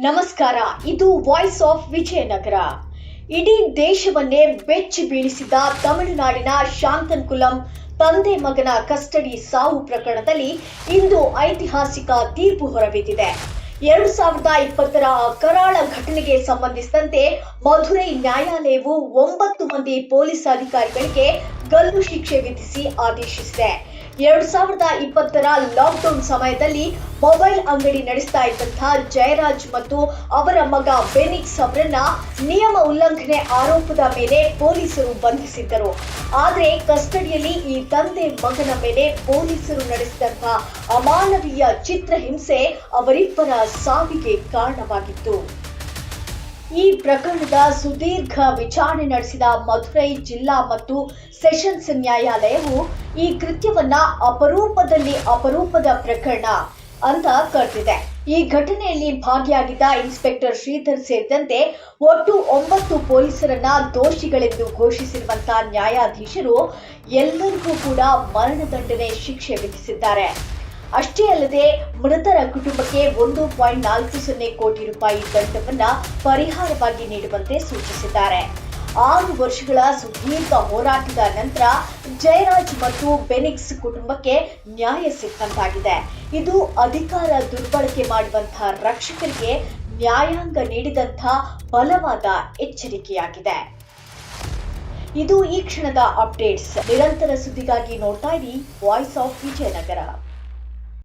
ನಮಸ್ಕಾರ, ಇದು voice of Vijayanagara. ಇಡೀ ದೇಶವನ್ನೇ ಬೆಚ್ಚಿ ಬೀಳಿಸಿದ ತಮಿಳುನಾಡಿನ ಶಾಂತನ್ಕುಲಂ ತಂದೆ ಮಗನ ಕಸ್ಟಡಿ ಸಾವು ಪ್ರಕರಣದಲ್ಲಿ ಇಂದು ಐತಿಹಾಸಿಕ ತೀರ್ಪು ಹೊರಬಿದ್ದಿದೆ. 2020ರ ಕರಾಳ ಘಟನೆಗೆ ಸಂಬಂಧಿಸಿದಂತೆ ಮಧುರೈ ನ್ಯಾಯಾಲಯವು 9 ಮಂದಿ ಪೊಲೀಸ್ ಅಧಿಕಾರಿಗಳಿಗೆ ಗಲ್ಲು ಶಿಕ್ಷೆ ವಿಧಿಸಿ ಆದೇಶಿಸಿದೆ. 2020ರ ಲಾಕ್ಡೌನ್ ಸಮಯದಲ್ಲಿ ಮೊಬೈಲ್ ಅಂಗಡಿ ನಡೆಸ್ತಾ ಇದ್ದಂತಹ ಜಯರಾಜ್ ಮತ್ತು ಅವರ ಮಗ ಬೆನಿಕ್ಸ್ ಅವರನ್ನ ನಿಯಮ ಉಲ್ಲಂಘನೆ ಆರೋಪದ ಮೇಲೆ ಪೊಲೀಸರು ಬಂಧಿಸಿದ್ದರು. ಆದರೆ ಕಸ್ಟಡಿಯಲ್ಲಿ ಈ ತಂದೆ ಮಗನ ಮೇಲೆ ಪೊಲೀಸರು ನಡೆಸಿದಂತಹ ಅಮಾನವೀಯ ಚಿತ್ರಹಿಂಸೆ ಅವರಿಬ್ಬರ ಸಾವಿಗೆ ಕಾರಣವಾಗಿತ್ತು. ಈ ಪ್ರಕರಣದ ಸುದೀರ್ಘ ವಿಚಾರಣೆ ನಡೆಸಿದ ಮಧುರೈ ಜಿಲ್ಲಾ ಮತ್ತು ಸೆಷನ್ಸ್ ನ್ಯಾಯಾಲಯವು ಈ ಕೃತ್ಯವನ್ನ ಅಪರೂಪದ ಪ್ರಕರಣ ಅಂತ ಕರೆದಿದೆ. ಈ ಘಟನೆಯಲ್ಲಿ ಭಾಗಿಯಾಗಿದ್ದ ಇನ್ಸ್ಪೆಕ್ಟರ್ ಶ್ರೀಧರ್ ಸೇರಿದಂತೆ ಒಟ್ಟು 9 ಪೊಲೀಸರನ್ನ ದೋಷಿಗಳೆಂದು ಘೋಷಿಸಿರುವಂತಹ ನ್ಯಾಯಾಧೀಶರು ಎಲ್ಲರಿಗೂ ಕೂಡ ಮರಣದಂಡನೆ ಶಿಕ್ಷೆ ವಿಧಿಸಿದ್ದಾರೆ. ಅಷ್ಟೇ ಅಲ್ಲದೆ ಮೃತರ ಕುಟುಂಬಕ್ಕೆ 1.40 ಕೋಟಿ ರೂಪಾಯಿ ದಂಡವನ್ನ ಪರಿಹಾರವಾಗಿ ನೀಡುವಂತೆ ಸೂಚಿಸಿದ್ದಾರೆ. 6 ವರ್ಷಗಳ ಸುದೀರ್ಘ ಹೋರಾಟದ ನಂತರ ಜಯರಾಜ್ ಮತ್ತು ಬೆನಿಕ್ಸ್ ಕುಟುಂಬಕ್ಕೆ ನ್ಯಾಯ ಸಿಕ್ಕಂತಾಗಿದೆ. ಇದು ಅಧಿಕಾರ ದುರ್ಬಳಕೆ ಮಾಡುವಂತಹ ರಕ್ಷಕರಿಗೆ ನ್ಯಾಯಾಂಗ ನೀಡಿದಂತಹ ಬಲವಾದ ಎಚ್ಚರಿಕೆಯಾಗಿದೆ. ಇದು ಈ ಕ್ಷಣದ ಅಪ್ಡೇಟ್ಸ್. ನಿರಂತರ ಸುದ್ದಿಗಾಗಿ ನೋಡ್ತಾ ಇರಿ ವಾಯ್ಸ್ ಆಫ್ ವಿಜಯನಗರ.